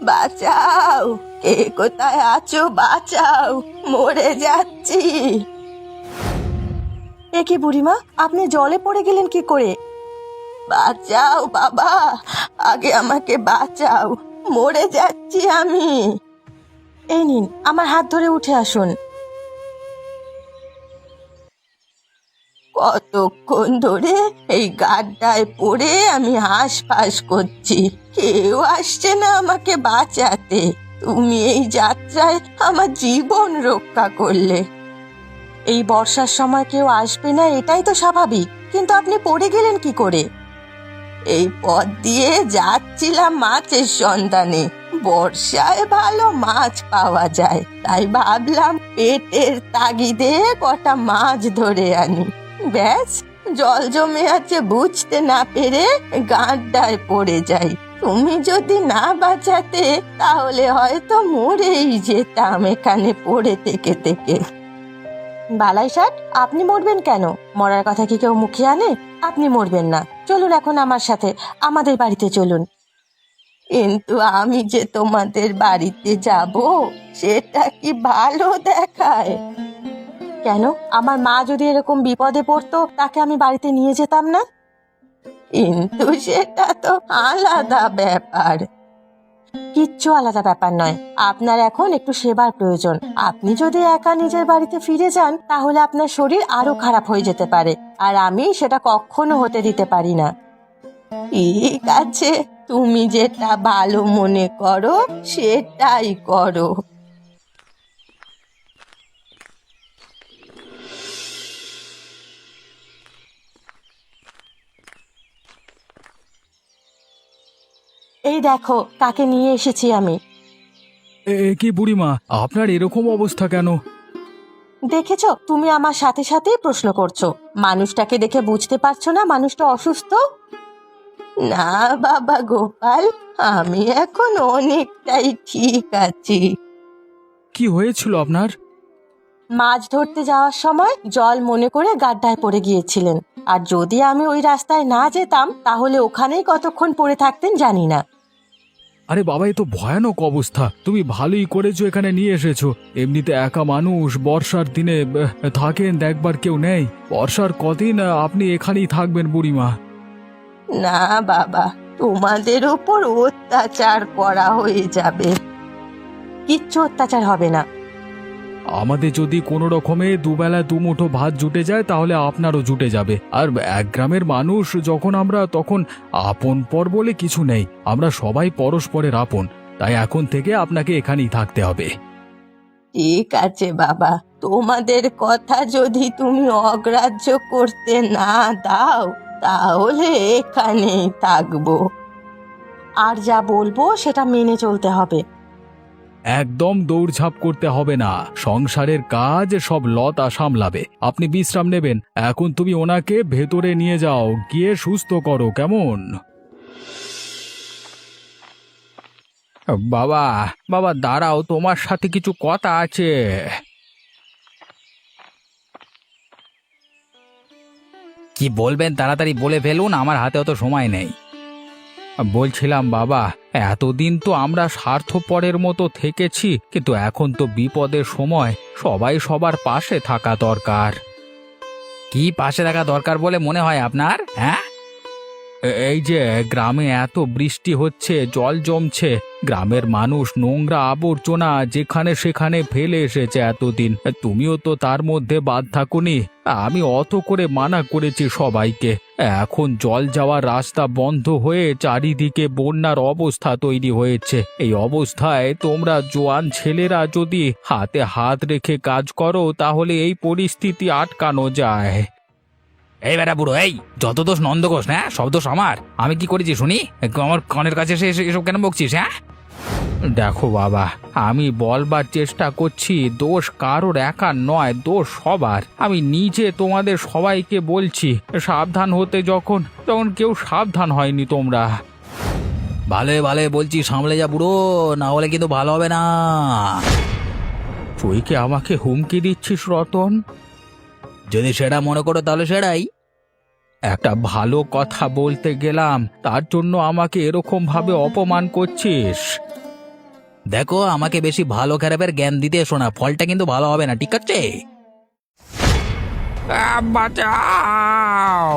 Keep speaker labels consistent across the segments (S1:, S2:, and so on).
S1: বাঁচাও, কে কোথায় আছো? বাঁচাও, মরে যাচ্ছি। এ কি বুড়িমা, আপনি জলে পড়ে গেলেন কি করে? বাঁচাও বাবা, আগে আমাকে বাঁচাও, মরে যাচ্ছি আমি। এই নিন, আমার হাত ধরে উঠে আসুন। কতক্ষণ ধরে এই গাড্ডায় পড়ে আমি হাঁসফাঁস করছি, কেউ আসছে না আমাকে বাঁচাতে। তুমি এই যাত্রায় আমার জীবন রক্ষা করলে। এই বর্ষার সময় কেউ আসবে না এটাই তো স্বাভাবিক, কিন্তু আপনি পড়ে গেলেন কি করে? এই পথ দিয়ে যাচ্ছিলাম মাছের সন্ধানে, বর্ষায় ভালো মাছ পাওয়া যায়, তাই ভাবলাম পেটের তাগিদে কটা মাছ ধরে আনি। ব্যাস, জল জমে আছে বুঝতে না পেরে গাড্ডায় পড়ে যাই। তুমি যদি না বাঁচাতে তাহলে হয়তো মরেই যেতাম এখানে পড়ে থেকে থেকে। বালাই ষাট, আপনি মরবেন কেন? মরার কথা কি কেউ মুখে আনে? আপনি মরবেন না। চলুন এখন আমার সাথে, আমাদের বাড়িতে চলুন। কিন্তু আমি যে তোমাদের বাড়িতে যাব, সেটা কি ভালো দেখায়? কেন? আমার মা যদি এরকম বিপদে পড়তো, তাকে আমি বাড়িতে নিয়ে যেতাম না? কিন্তু সেটা তো আলাদা ব্যাপার। কিচ্ছু আলাদা ব্যাপার নয়। আপনার এখন একটু সেবার প্রয়োজন। আপনি যদি একা নিজের বাড়িতে ফিরে যান, তাহলে আপনার শরীর আরো খারাপ হয়ে যেতে পারে, আর আমি সেটা কখনো হতে দিতে পারি না। ঠিক আছে, তুমি যেটা ভালো মনে করো সেটাই করো। এই দেখো কাকে নিয়ে এসেছি আমি।
S2: কি বুড়িমা, আপনার এরকম অবস্থা কেন?
S1: দেখেছো, তুমি আমার সাথে সাথেই প্রশ্ন করছো। মানুষটাকে দেখে বুঝতে পারছো না মানুষটা অসুস্থ? না বাবা গোপাল, আমি এখন অনেকটাই ঠিক আছি।
S2: কি হয়েছিল আপনার?
S1: মাছ ধরতে যাওয়ার সময় জল মনে করে গাড্ডায় পড়ে গিয়েছিলেন, আর যদি আমি ওই রাস্তায় না যেতাম তাহলে ওখানেই কতক্ষণ পড়ে থাকতেন জানি না।
S2: আরে বাবা, এ তো ভয়ানক অবস্থা। তুমি ভালোই করেছো এখানে নিয়ে এসেছো। এমনিতে একা মানুষ, বর্ষার দিনে থাকেন দেখবার কেউ নেই। বর্ষার কদিন আপনি এখানেই থাকবেন বুড়িমা।
S1: না বাবা, তোমাদের ওপর অত্যাচার করা হয়ে যাবে। কিচ্ছু অত্যাচার হবে না।
S2: আমাদের যদি কোনো রকমে দুবেলা দুমুঠো ভাত জুটে যায়, তাহলে আপনারও জুটে যাবে। আর এক গ্রামের মানুষ যখন আমরা, তখন আপন পর বলে কিছু নেই। আমরা সবাই পরস্পরের আপন। তাই এখন থেকে আপনাকে এখানেই থাকতে হবে।
S1: ঠিক আছে বাবা, তোমাদের কথা যদি তুমি অগ্রাহ্য করতে না দাও তাহলে এখানেই থাকবো। আর যা বলবো সেটা মেনে চলতে হবে।
S2: একদম দৌড়ঝাঁপ করতে হবে না। সংসারের কাজ সব লতা সামলাবে। আপনি বিশ্রাম নেবেন। এখন তুমি ওনাকে ভেতরে নিয়ে যাও, গিয়ে সুস্থ করো, কেমন? বাবা, বাবা দাঁড়াও, তোমার সাথে কিছু কথা আছে। কি বলবেন তাড়াতাড়ি বলে ফেলুন, আমার হাতে অত সময় নেই। বলছিলাম বাবা, এতদিন তো আমরা স্বার্থপরের মতো থেকেছি, কিন্তু এখন তো বিপদের সময়, সবাই সবার পাশে থাকা দরকার। কি পাশে থাকা দরকার বলে মনে হয় আপনার? হ্যাঁ, এই যে গ্রামে এত বৃষ্টি হচ্ছে, জল জমছে, গ্রামের মানুষ নোংরা আবর্জনা যেখানে সেখানে ফেলে এসেছে এতদিন। তুমিও তো তার মধ্যে বাদ থাকুনি। আমি অত করে মানা করেছি সবাইকে। এখন জল যাওয়ার রাস্তা বন্ধ হয়ে চারিদিকে বন্যার অবস্থা তৈরি হয়েছে। এই অবস্থায় তোমরা জোয়ান ছেলেরা যদি হাতে হাত রেখে কাজ করো, তাহলে এই পরিস্থিতি আটকানো যায়। এই বেটা বুড়ো, এই যত দোষ নন্দঘোষ, না সব দোষ আমার। আমি কি করেছি শুনি? আমার কানের কাছে এসে এসব কেন বকছিস? হ্যাঁ, দেখো বাবা, আমি বলবার চেষ্টা করছি, দোষ কারোর একার নয়, দোষ সবার। আমি নিজে তোমাদের সবাইকে বলছি সাবধান হতে, যখন তখন কেউ সাবধান হয়নি তোমরা। ভালো ভালো বলছি, সামলে যা বুড়ো, না হলে কিন্তু ভালো হবে না। তুই কি আমাকে হুমকি দিচ্ছিস রতন? যদি সেটা মনে করো তাহলে সেটাই। একটা ভালো কথা বলতে গেলাম, তার জন্য আমাকে এরকম ভাবে অপমান করছিস? দেখো, আমাকে বেশি ভালো খারাপের জ্ঞান দিতে এসো না, ফলটা কিন্তু ভালো হবে না, ঠিক আছে? বাঁচাও!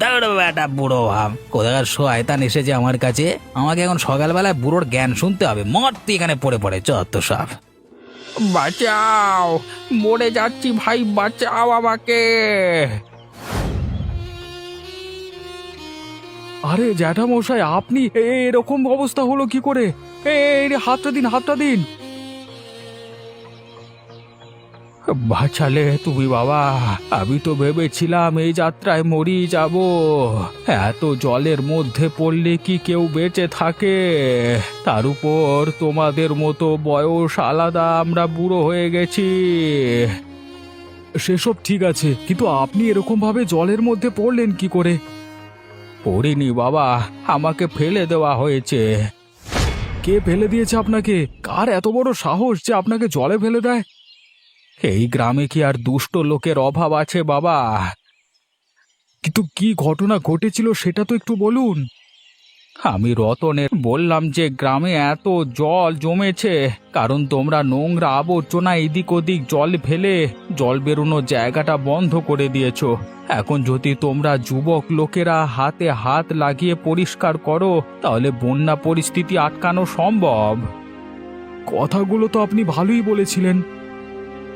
S2: দাঁড়ো বেটা বুড়ো ভাব, কোথাকার শয়তান এসেছে আমার কাছে। আমাকে এখন সকালবেলায় বুড়োর জ্ঞান শুনতে হবে। মর তুই এখানে পড়ে পড়ে, চত্ব সব। বাঁচাও, মরে যাচ্ছি ভাই, বাঁচাও আমাকে।
S3: আরে জ্যাঠামশাই, আপনি এরকম অবস্থা হলো কি করে? হাতটা দিন, হাতটা দিন।
S2: বাঁচালে তুমি বাবা, আমি তো ভেবেছিলাম এই যাত্রায় মরি যাব। এত জলের মধ্যে পড়লে কি কেউ বেঁচে থাকে? তার উপর তোমাদের মতো বয়স আলাদা, আমরা বুড়ো হয়ে গেছি।
S3: সেসব ঠিক আছে, কিন্তু আপনি এরকম ভাবে জলের মধ্যে পড়লেন কি করে?
S2: পড়িনি বাবা, আমাকে ফেলে দেওয়া হয়েছে।
S3: কে ফেলে দিয়েছে আপনাকে? কার এত বড় সাহস যে আপনাকে জলে ফেলে দেয়?
S2: এই গ্রামে কি আর দুষ্ট লোকের অভাব আছে বাবা?
S3: কিন্তু কি ঘটনা ঘটেছিল সেটা তো একটু বলুন।
S2: আমি রতনের বললাম যে গ্রামে এত জল জমেছে কারণ তোমরা নোংরা আবর্জনা এদিক ওদিক জল ফেলে জল বেরোনোর জায়গাটা বন্ধ করে দিয়েছো। এখন যদি তোমরা যুবক লোকেরা হাতে হাত লাগিয়ে পরিষ্কার করো তাহলে বন্যা পরিস্থিতি আটকানো সম্ভব।
S3: কথাগুলো তো আপনি ভালোই বলেছিলেন,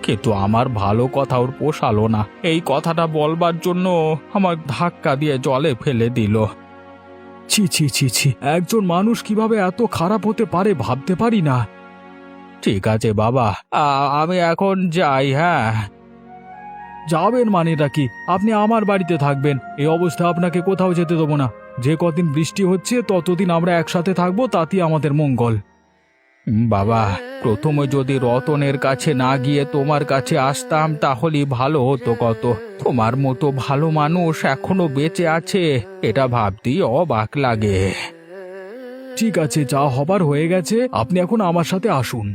S2: কিন্তু আমার ভালো কথা ওর পোষালো না। এই কথাটা বলবার জন্য আমার ধাক্কা দিয়ে জলে ফেলে দিল।
S3: ছি ছি ছি ছি, একজন মানুষ কিভাবে এত খারাপ হতে পারে ভাবতে পারি না।
S2: ঠিক আছে বাবা, আমি এখন যাই। হ্যাঁ,
S3: যাবেন মানেটা কি? আপনি আমার বাড়িতে থাকবেন। এই অবস্থায় আপনাকে কোথাও যেতে দেবো না। যে কদিন বৃষ্টি হচ্ছে ততদিন আমরা একসাথে থাকবো, তাতেই আমাদের মঙ্গল।
S2: বাবা, প্রথমে যদি রতনের কাছে না গিয়ে তোমার কাছে আসতাম তাহলেই ভালো হতো কত। তোমার মতো ভালো মানুষ এখনো বেঁচে আছে, এটা ভাবতেই অবাক লাগে।
S3: ঠিক আছে, যা হবার হয়ে গেছে, আপনি এখন আমার সাথে আসুন।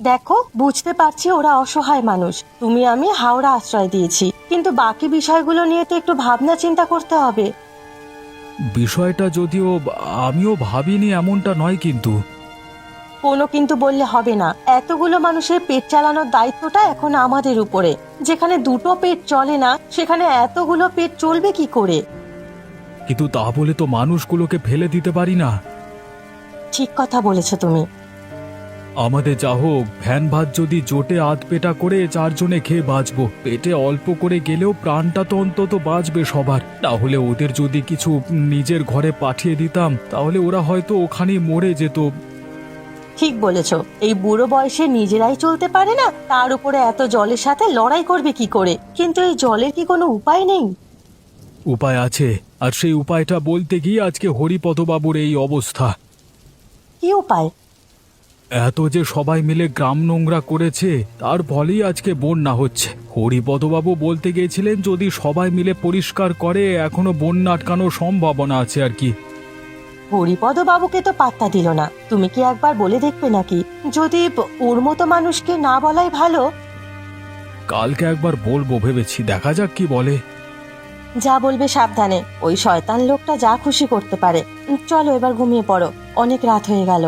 S1: দেখো, বুঝতে পারছি ওরা অসহায় মানুষ, তুমি আমি হাওড়া আশ্রয় দিয়েছি, কিন্তু বাকি বিষয়গুলো নিয়ে তো একটু ভাবনা চিন্তা করতে হবে।
S3: বিষয়টা যদিও আমিও ভাবিনি এমনটা নয়, কিন্তু
S1: কোনো কিন্তু বললে হবে না। এতগুলো মানুষের পেট চালানোর দায়িত্বটা এখন আমাদের উপরে। যেখানে দুটো পেট চলে না সেখানে এতগুলো পেট চলবে কি করে?
S3: কিন্তু তা বলে তো মানুষগুলোকে ফেলে দিতে পারি না।
S1: ঠিক কথা বলেছো তুমি।
S3: আমাদের যা হোক, ভ্যান ভাত যদি জোটে আধ পেটা করে চারজনে খেয়ে বাঁচবো। পেটে অল্প করে গেলেও প্রাণটা তো অন্তত বাঁচবে সবার। তাহলে ওদের যদি কিছু নিজের ঘরে পাঠিয়ে দিতাম তাহলে ওরা হয়তো ওখানেই মরে যেত।
S1: ঠিক বলেছো, এই বুড়ো বয়সে নিজেরাই চলতে পারে না, তার উপরে এত জলের সাথে লড়াই করবে কি করে? কিন্তু এই জলের কি কোনো উপায় নেই?
S3: উপায় আছে, আর সেই উপায়টা বলতে গিয়ে আজকে হরিপদবাবুর এই অবস্থা।
S1: কি উপায়?
S3: এত যে সবাই মিলে গ্রাম নোংরা করেছে তার ফলেই আজকে বন্যা হচ্ছে। হরিপদবাবু বলতে গিয়েছিলেন যদি সবাই মিলে পরিষ্কার করে এখনো বন্যা আটকানোর সম্ভাবনা আছে আর কি।
S1: হরিপদ বাবুকে তো পাত্তা দিল না। তুমি কি একবার বলে দেখবে নাকি? যদি ওর মতো মানুষকে না বলাই ভালো।
S3: কালকে একবার বলবো ভেবেছি, দেখা যাক কি বলে।
S1: যা বলবে সাবধানে, ওই শয়তান লোকটা যা খুশি করতে পারে। চলো এবার ঘুমিয়ে পড়ো, অনেক রাত হয়ে গেল।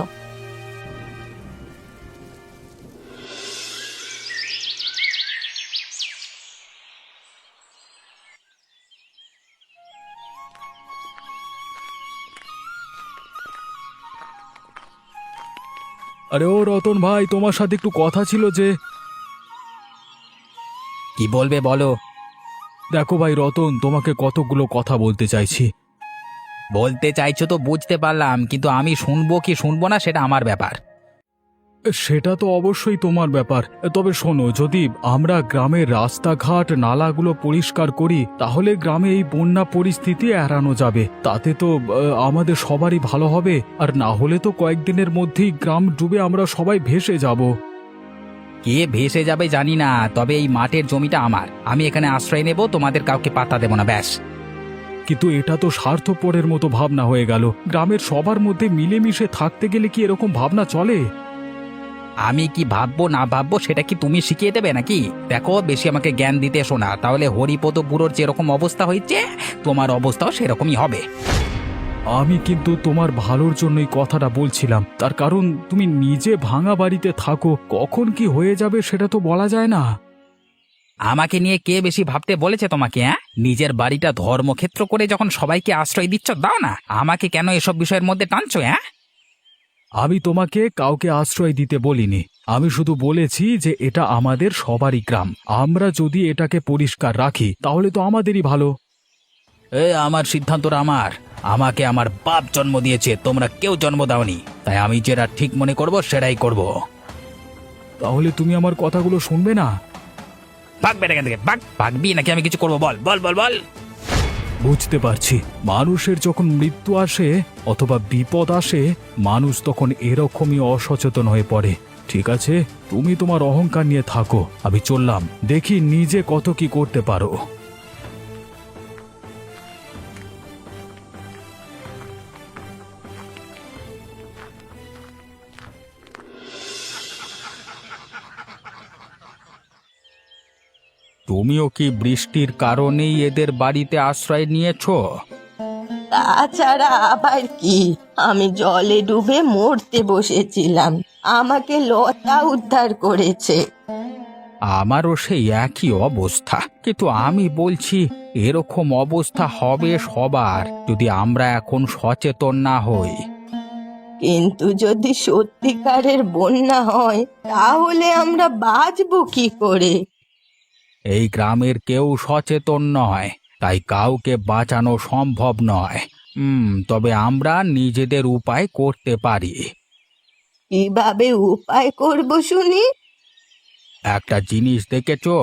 S3: আরে ও রতন ভাই, তোমার সাথে একটু কথা ছিল যে।
S2: কি বলবে বলো?
S3: দেখো ভাই রতন, তোমাকে কতগুলো কথা বলতে চাইছি।
S2: বলতে চাইছো তো বুঝতে পারলাম, কিন্তু আমি শুনবো কি শুনবো না সেটা আমার ব্যাপার।
S3: সেটা তো অবশ্যই তোমার ব্যাপার, তবে শোনো, যদি আমরা গ্রামের রাস্তাঘাট নালাগুলো পরিষ্কার করি তাহলে গ্রামে এই বন্যা পরিস্থিতি এড়ানো যাবে। তাতে তো আমাদের সবারই ভালো হবে। আর না হলে তো কয়েকদিনের মধ্যেই গ্রাম ডুবে আমরা সবাই ভেসে যাব।
S2: কে ভেসে যাবে জানি না, তবে এই মাঠের জমিটা আমার, আমি এখানে আশ্রয় নেব, তোমাদের কাউকে পাত্তা দেব না, ব্যাস।
S3: কিন্তু এটা তো স্বার্থপরের মতো ভাবনা হয়ে গেল। গ্রামের সবার মধ্যে মিলেমিশে থাকতে গেলে কি এরকম ভাবনা চলে?
S2: আমি কি ভাববো না ভাববো সেটা কি তুমি শিখিয়ে দেবে নাকি? দেখো, বেশি আমাকে জ্ঞান দিতে এসো না, তাহলে হরিপদ বুড়োর যেরকম অবস্থা হয়েছে তোমার অবস্থাও সেরকমই হবে।
S3: আমি কিন্তু তোমার ভালোর জন্যই কথাটা বলছিলাম। তার কারণ তুমি নিজে ভাঙা বাড়িতে থাকো, কখন কি হয়ে যাবে সেটা তো বলা যায় না।
S2: আমাকে নিয়ে কে বেশি ভাবতে বলেছে তোমাকে? হ্যাঁ, নিজের বাড়িটা ধর্মক্ষেত্র করে যখন সবাইকে আশ্রয় দিচ্ছ, দাও না, আমাকে কেন এসব বিষয়ের মধ্যে টানছো? হ্যাঁ,
S3: আমি তোমাকে কাউকে আশ্রয় দিতে বলিনি। আমি শুধু বলেছি যে এটা আমাদের সবারই গ্রাম। আমরা যদি এটাকে পরিষ্কার রাখি তাহলে তো আমাদেরই ভালো।
S2: আমার সিদ্ধান্তটা আমাকে আমার বাপ জন্ম দিয়েছে, তোমরা কেউ জন্ম দাওনি, তাই আমি যেটা ঠিক মনে করব সেটাই করব।
S3: তাহলে তুমি আমার কথাগুলো শুনবে না?
S2: ভাগবে এখান থেকে, ভাগবি নাকি আমি কিছু করবো? বল বল বল বল।
S3: বুঝতে পারছি, মানুষের যখন মৃত্যু আসে অথবা বিপদ আসে, মানুষ তখন এরকমই অসচেতন হয়ে পড়ে। ঠিক আছে, তুমি তোমার অহংকার নিয়ে থাকো, আমি চললাম, দেখি নিজে কত কি করতে পারো।
S2: তুমিও কি বৃষ্টির কারণেই এদের বাড়িতে আশ্রয় নিয়েছো?
S1: তাছাড়া আবার কি, আমি জলে ডুবে মরতে বসেছিলাম, আমাকে লতা উদ্ধার করেছে।
S2: আমারও সেই একই অবস্থা, কিন্তু আমি বলছি এরকম অবস্থা হবে সবার যদি আমরা এখন সচেতন না হই।
S1: কিন্তু যদি সত্যিকারের বন্যা হয় তাহলে আমরা বাঁচবো কি করে?
S2: এই গ্রামের কেউ সচেতন নয়, তাই কাউকে বাঁচানো সম্ভব নয়। তবে আমরা নিজেদের উপায় করতে পারি।
S1: কিভাবে উপায় করব শুনি?
S2: একটা জিনিস দেখেছো?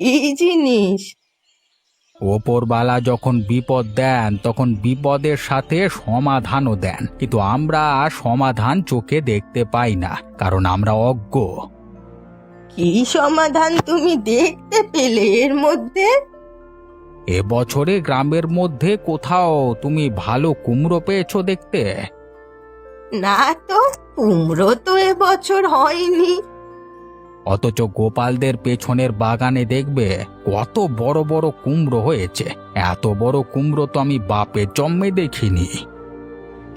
S1: এই জিনিস?
S2: ওপরবালা যখন বিপদ দেন তখন বিপদের সাথে সমাধানও দেন, কিন্তু আমরা সমাধান চোখে দেখতে পাই না, কারণ আমরা অজ্ঞ।
S1: কি সমাধান তুমি দেখতে পেলে এর মধ্যে?
S2: এবছরে গ্রামের মধ্যে কোথাও তুমি ভালো কুমড়ো পেয়েছো দেখতে?
S1: না তো, কুমড়ো তো এবছর হয়নি।
S2: অথচ গোপালদের পেছনের বাগানে দেখবে কত বড় বড় কুমড়ো হয়েছে। এত বড় কুমড়ো তো আমি বাপের জন্মে দেখিনি।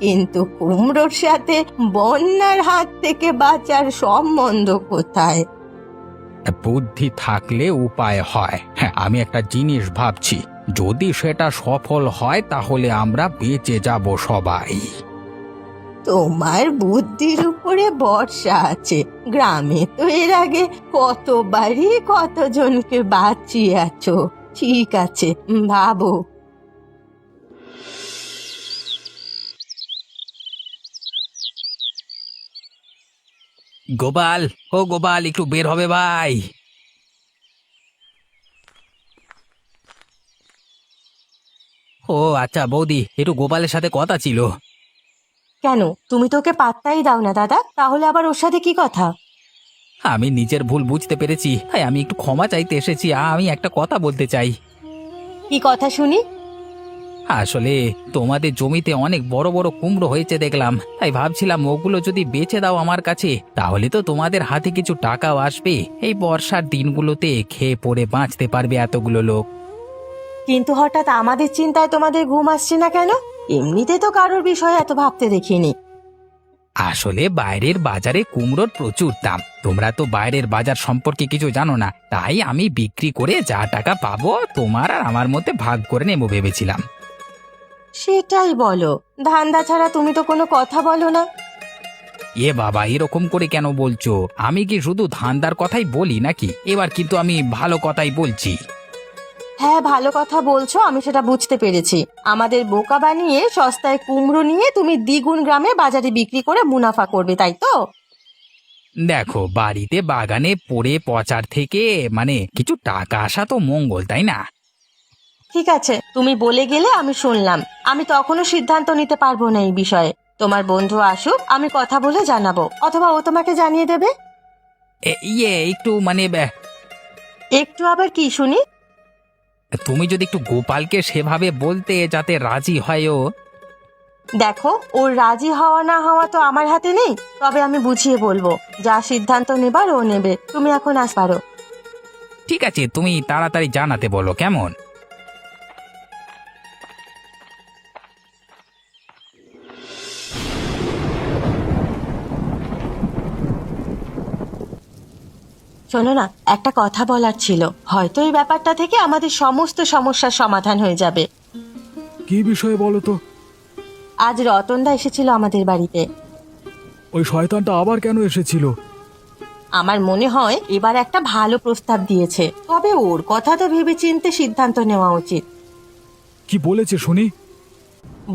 S1: কিন্তু কুমড়োর সাথে বন্যার হাত থেকে বাঁচার সম্বন্ধ কোথায়?
S2: বুদ্ধি থাকলে উপায় হয়। হ্যাঁ, আমি একটা জিনিস ভাবছি, যদি সেটা সফল হয় তাহলে আমরা বেঁচে যাব সবাই।
S1: তোমার বুদ্ধির উপরে ভরসা আছে। গ্রামে তো এর আগে কতবারই কতজনকে বাঁচিয়েছো। ঠিক আছে, ভাবো।
S2: গোপাল, ও গোপাল, একটু বের হবে ভাই। ও আচ্ছা বৌদি, একটু গোপালের সাথে কথা ছিল।
S1: কেন, তুমি তোকে পাত্তাই দাও না দাদা? তাহলে আবার ওর সাথে কি কথা?
S2: আমি নিজের ভুল বুঝতে পেরেছি, তাই আমি একটু ক্ষমা চাইতে এসেছি। আমি একটা কথা বলতে চাই।
S1: কি কথা শুনি?
S2: আসলে তোমাদের জমিতে অনেক বড় বড় কুমড়ো হয়েছে দেখলাম, তাই ভাবছিলাম ওগুলো যদি বেচে দাও আমার কাছে, তাহলে তো তোমাদের হাতে কিছু টাকাও আসবে। এই বর্ষার দিনগুলোতে খেয়ে পড়ে বাঁচতে পারবে এতগুলো লোক।
S1: কিন্তু হঠাৎ আমাদের চিন্তায় তোমাদের ঘুম আসছে না কেন? এমনিতে তো কারোর বিষয়ে এত ভাবতে দেখিনি।
S2: আসলে বাইরের বাজারে কুমড়োর প্রচুর দাম, তোমরা তো বাইরের বাজার সম্পর্কে কিছু জানো না, তাই আমি বিক্রি করে যা টাকা পাবো তোমার আর আমার মধ্যে ভাগ করে নেবো ভেবেছিলাম।
S1: সেটাই বলো, ধান্দা ছাড়া তুমি তো কোনো কথা বলো না।
S2: এ বাবা, এরকম করে কেন বলছো? আমি কি শুধু ধান্দার কথাই বলি নাকি? এবার কিন্তু আমি ভালো কথাই বলছি।
S1: হ্যাঁ, ভালো কথা বলছো, আমি সেটা বুঝতে পেরেছি। আমাদের বোকা বানিয়ে সস্তায় কুমড়ো নিয়ে তুমি দ্বিগুণ গ্রামে বাজারে বিক্রি করে মুনাফা করবে, তাই তো?
S2: দেখো, বাড়িতে বাগানে পড়ে পচার থেকে কিছু টাকা আসা তো মঙ্গল, তাই না?
S1: ঠিক আছে, তুমি বলে গেলে আমি শুনলাম। আমি তখনও সিদ্ধান্ত নিতে পারবো না এই বিষয়ে। তোমার বন্ধু আসুক, আমি কথা বলে জানাবো, অথবা ও তোমাকে জানিয়ে দেবে।
S2: একটু
S1: একটু আবার কি শুনি?
S2: তুমি যদি একটু গোপালকে সেভাবে বলতে যাতে রাজি হয় ও।
S1: দেখো, ওর রাজি হওয়া না হওয়া তো আমার হাতে নেই, তবে আমি বুঝিয়ে বলবো। যা সিদ্ধান্ত নেবার ও নেবে, তুমি এখন আস পারো।
S2: ঠিক আছে, তুমি তাড়াতাড়ি জানাতে বলো, কেমন?
S1: শোনো না, একটা কথা বলার ছিল, হয়তো এই ব্যাপারটা থেকে আমাদের সমস্ত সমস্যার সমাধান হয়ে যাবে।
S3: কি বিষয়ে বলো তো?
S1: আজ রতনদা এসেছিল আমাদের বাড়িতে।
S3: ওই শয়তানটা আবার কেন এসেছিল?
S1: আমার মনে হয় এবার একটা ভালো প্রস্তাব দিয়েছে, তবে ওর কথা তো ভেবেচিন্তে সিদ্ধান্ত নেওয়া উচিত।
S3: কি বলেছে শুনি?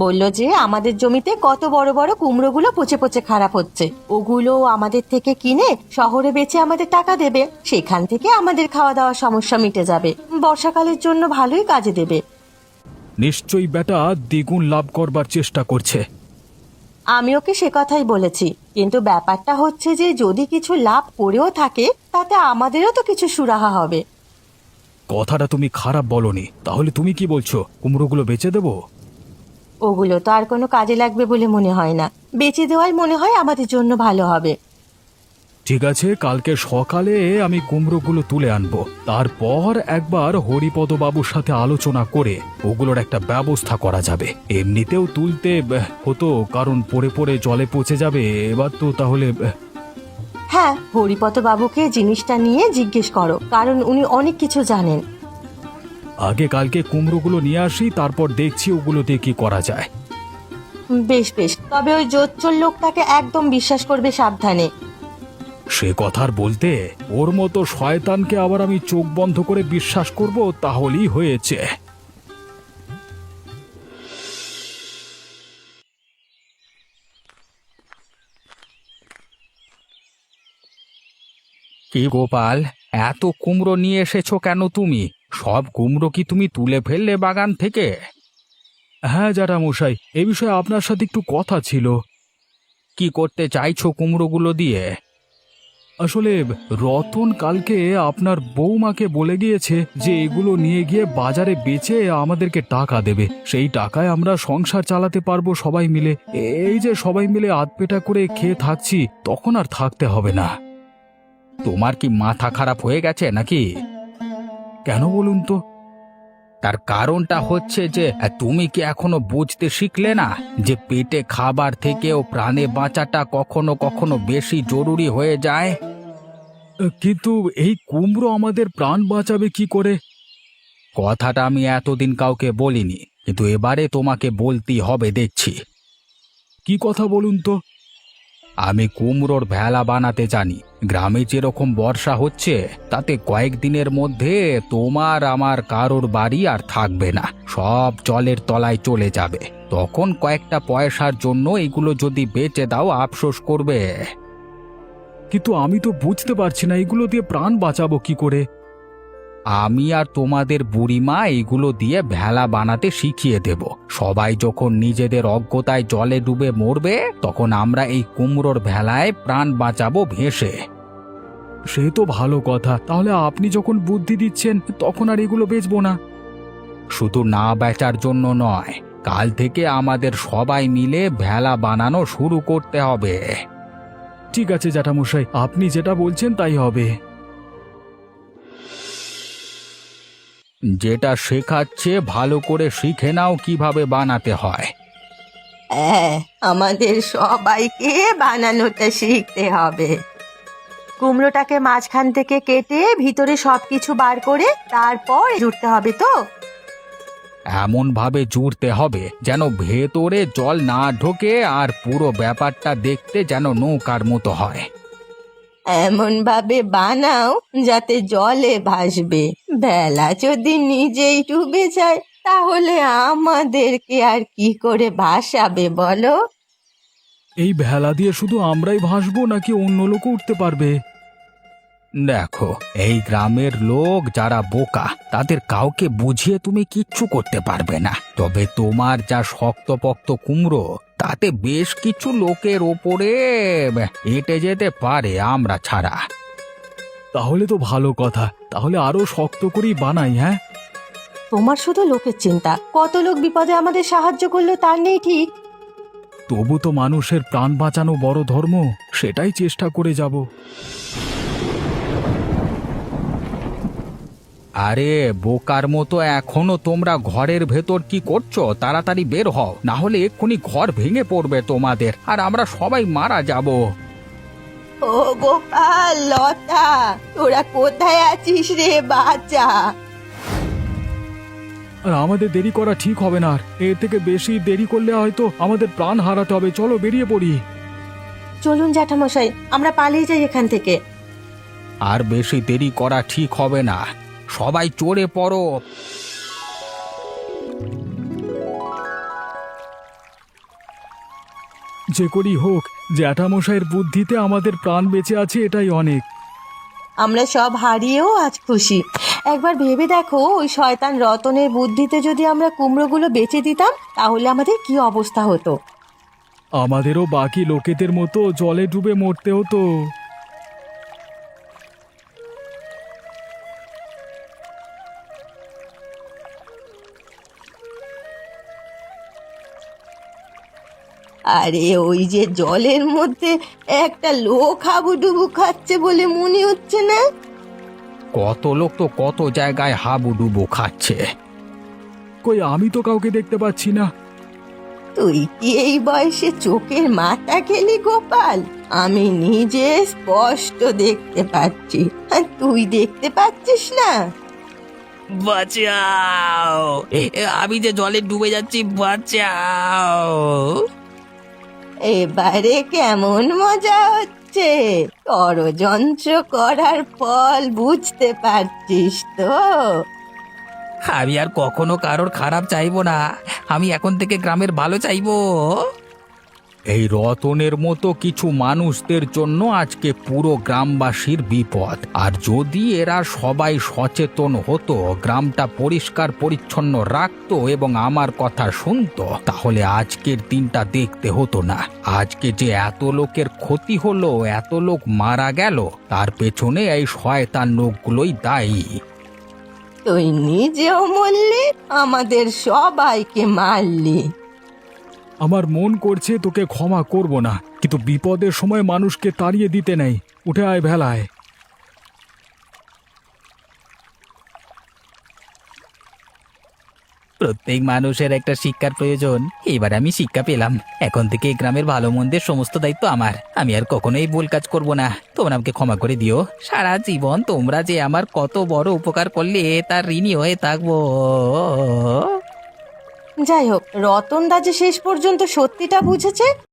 S1: বলল যে আমাদের জমিতে কত বড় বড় কুমড়োগুলো পচে পচে খারাপ হচ্ছে, ওগুলো আমাদের থেকে কিনে শহরে বেচে আমাদের টাকা দেবে, সেখান থেকে আমাদের খাওয়া দাওয়ার সমস্যা মিটে যাবে, বর্ষাকালের জন্য ভালোই কাজে দেবে।
S3: নিশ্চয়ই বেটা দ্বিগুণ লাভ করবার চেষ্টা করছে।
S1: আমি ওকে সে কথাই বলেছি, কিন্তু ব্যাপারটা হচ্ছে যে যদি কিছু লাভ করেও থাকে তাতে আমাদেরও তো কিছু সুরাহা হবে।
S3: কথাটা তুমি খারাপ বলনি, তাহলে তুমি কি বলছো, কুমড়োগুলো বেচে দেবো?
S1: ওগুলো তো আর কোনো কাজে লাগবে বলে মনে হয় না, বেচে দেওয়াই মনে হয় আমাদের জন্য ভালো হবে।
S3: ঠিক আছে, কালকে সকালে আমি কুমড়োগুলো তুলে আনবো, তারপর একবার হরিপদ বাবুর সাথে আলোচনা করে ওগুলোর একটা ব্যবস্থা করা যাবে। এমনিতেও তুলতে হতো, কারণ পড়ে পড়ে জলে পচে যাবে, এবার তো তাহলে
S1: হ্যাঁ, হরিপদ বাবুকে জিনিসটা নিয়ে জিজ্ঞেস করো, কারণ উনি অনেক কিছু জানেন।
S3: আগে কালকে কুমড়োগুলো নিয়ে আসি, তারপর দেখছি ওগুলো দিয়ে কি করা যায়।
S1: বেশ বেশ, তবে ওই জোচ্চোর লোকটাকে একদম বিশ্বাস করবে, সাবধানে।
S3: সে কথার বলতে, ওর মতো শয়তানকে আবার আমি চোখ বন্ধ করে বিশ্বাস করব, তাহলেই হয়েছে।
S2: কি গোপাল, এত কুমড়ো নিয়ে এসেছো কেন তুমি? সব কুমড়ো কি তুমি তুলে ফেললে বাগান থেকে?
S3: হ্যাঁ জ্যাঠামশাই, এ বিষয়ে আপনার সাথে একটু কথা ছিল।
S2: কি করতে চাইছো কুমড়োগুলো দিয়ে?
S3: আসলে রতন কালকে আপনার বৌমাকে বলে গিয়েছে যে এগুলো নিয়ে গিয়ে বাজারে বেচে আমাদেরকে টাকা দেবে, সেই টাকায় আমরা সংসার চালাতে পারবো সবাই মিলে। এই যে সবাই মিলে আধপেটা করে খেয়ে থাকছি, তখন আর থাকতে হবে না।
S2: তোমার কি মাথা খারাপ হয়ে গেছে নাকি?
S3: কেন বলুন তো?
S2: তার কারণটা হচ্ছে যে তুমি কি এখনো বুঝতে শিখলে না যে পেটে খাবার থেকেও প্রাণে বাঁচাটা কখনো কখনো বেশি জরুরি হয়ে যায়?
S3: কিন্তু এই কুমড়ো আমাদের প্রাণ বাঁচাবে কি করে?
S2: কথাটা আমি এতদিন কাউকে বলিনি, কিন্তু এবারে তোমাকে বলতেই হবে দেখছি।
S3: কি কথা বলুন তো?
S2: আমি কুমড়োর ভেলা বানাতে জানি। গ্রামে যেরকম বর্ষা হচ্ছে, তাতে কয়েকদিনের মধ্যে তোমার আমার কারোর বাড়ি আর থাকবে না, সব জলের তলায় চলে যাবে। তখন কয়েকটা পয়সার জন্য এগুলো যদি বেচে দাও, আফসোস করবে।
S3: কিন্তু আমি তো বুঝতে পারছি না এগুলো দিয়ে প্রাণ বাঁচাবো কি করে।
S2: আমি আর তোমাদের বুড়িমা এগুলো দিয়ে ভেলা বানাতে শিখিয়ে দেব। সবাই যখন নিজেদের অজ্ঞতায় জলে ডুবে মরবে, তখন আমরা এই কুমড়োর ভেলায় প্রাণ বাঁচাবো ভেসে।
S3: সে তো ভালো কথা, তাহলে আপনি যখন বুদ্ধি দিচ্ছেন তখন আর এগুলো বেচবো না।
S2: শুধু না বেচার জন্য নয়, কাল থেকে আমাদের সবাই মিলে ভেলা বানানো শুরু করতে হবে।
S3: ঠিক আছে জ্যাঠামশাই, আপনি যেটা বলছেন তাই হবে।
S2: যেটা শেখাচ্ছে ভালো করে শিখে নাও কিভাবে বানাতে হয়।
S1: হ্যাঁ, আমাদের সবাইকে বানানোটা শিখতে হবে। কুমড়োটাকে মাঝখান থেকে কেটে ভিতরে সবকিছু বার করে তারপর জুড়তে হবে তো।
S2: এমন ভাবে জুড়তে হবে যেন ভেতরে জল না ঢোকে, আর পুরো ব্যাপারটা দেখতে যেন নৌকার মতো হয়।
S1: এমন ভাবে বানাও যাতে জলে ভাসবে। বেলা যদি নিজেই ডুবে যায় তাহলে আমাদেরকে আর কি করে ভাসাবে বলো?
S3: এই ভেলা দিয়ে শুধু আমরাই ভাসবো নাকি অন্য লোকও উঠতে পারবে?
S2: দেখো, এই গ্রামের লোক যারা বোকা, তাদের কাউকে বুঝিয়ে তুমি কিচ্ছু করতে পারবে না। তবে তোমার যা শক্তপোক্ত কুমড়ো, তাতে বেশ কিছু লোকের ওপরে হেঁটে যেতে পারে আমরা ছাড়া।
S3: তাহলে তো ভালো কথা, তাহলে আরো শক্ত করেই বানাই। হ্যাঁ,
S1: তোমার শুধু লোকের চিন্তা, কত লোক বিপদে আমাদের সাহায্য করলো তার নেই ঠিক।
S3: তবু তো মানুষের প্রাণ বাঁচানো বড় ধর্ম, সেটাই চেষ্টা করে যাব।
S2: আরে বোকার মতো এখনো তোমরা ঘরের ভেতর কি করছো? তাড়াতাড়ি বের হও, না হলে এক্ষুনি ঘর ভেঙে পড়বে তোমাদের, আর আমরা সবাই মারা যাব।
S1: ও গোপাল, লতা, তোরা কোথায় আছিস রে বাচ্চা?
S3: আর আমাদের দেরি করা ঠিক হবে না, আর এর থেকে বেশি দেরি করলে হয়তো আমাদের প্রাণ হারাতে হবে। চলো বেরিয়ে পড়ি।
S1: চলুন জ্যাঠামশাই, আমরা পালিয়ে যাই এখান থেকে।
S2: আর বেশি দেরি করা ঠিক হবে না, সবাই চড়ে পড়ো।
S3: যে করি হোক, জ্যাঠামশাইয়ের বুদ্ধিতে আমাদের প্রাণ বেঁচে আছে, এটাই অনেক।
S1: আমরা সব হারিয়েও আজ খুশি। একবার ভেবে দেখো, ওই শয়তান রতনের বুদ্ধিতে যদি আমরা কুমড়োগুলো বেচে দিতাম, তাহলে আমাদের কি অবস্থা হতো।
S3: আমাদেরও বাকি লোকেদের মতো জলে ডুবে মরতে হতো।
S1: আরে ওই যে জলের মধ্যে একটা লোক হাবুডুবু খাচ্ছে বলে মনে হচ্ছে না?
S2: কত লোক তো কত জায়গায় হাবুডুবু খাচ্ছে।
S3: কই, আমি তো কাউকে দেখতে পাচ্ছি না।
S1: তুই কি এই বয়সে চোখের মাথা খেলি গোপাল? আমি নিজে স্পষ্ট দেখতে পাচ্ছি, আর তুই দেখতে পাচ্ছিস না?
S2: বাঁচাও, আমি যে জলে ডুবে যাচ্ছি, বাঁচাও।
S1: এবারে কেমন মজা হচ্ছে? ষড়যন্ত্র করার ফল বুঝতে পারছিস তো?
S2: আমি আর কখনো কারোর খারাপ চাইবো না, আমি এখন থেকে গ্রামের ভালো চাইবো। এই রতনের মতো কিছু মানুষদের জন্য আজকে পুরো গ্রামবাসীর বিপদ। আর যদি এরা সবাই সচেতন হতো, গ্রামটা পরিষ্কার পরিচ্ছন্ন রাখতো এবং আমার কথা শুনতো, তাহলে আজকের দিনটা দেখতে হতো না। আজকে যে এত লোকের ক্ষতি হলো, এত লোক মারা গেল, তার পেছনে এই শয়তান লোকগুলোই দায়ী।
S1: তুই নিজেও মরলি, আমাদের সবাইকে মারলি।
S3: আমার মন করছে তোকে ক্ষমা করব না, কিন্তু বিপদের সময় মানুষকে তাড়িয়ে দিতে নেই। উঠে আয় ভেলায়।
S2: প্রত্যেক মানুষের একটা শিক্ষার প্রয়োজন। এবার আমি শিক্ষা পেলাম। এখন থেকে এই গ্রামের ভালো মন্দের সমস্ত দায়িত্ব আমার। আমি আর কখনোই ভুল কাজ করব না। তোমরা আমাকে ক্ষমা করে দিও। সারা জীবন তোমরা যে আমার কত বড় উপকার করলে, তার ঋণী হয়ে থাকবো।
S1: যাই হোক, রতনদা যে শেষ পর্যন্ত সত্যিটা বুঝেছে,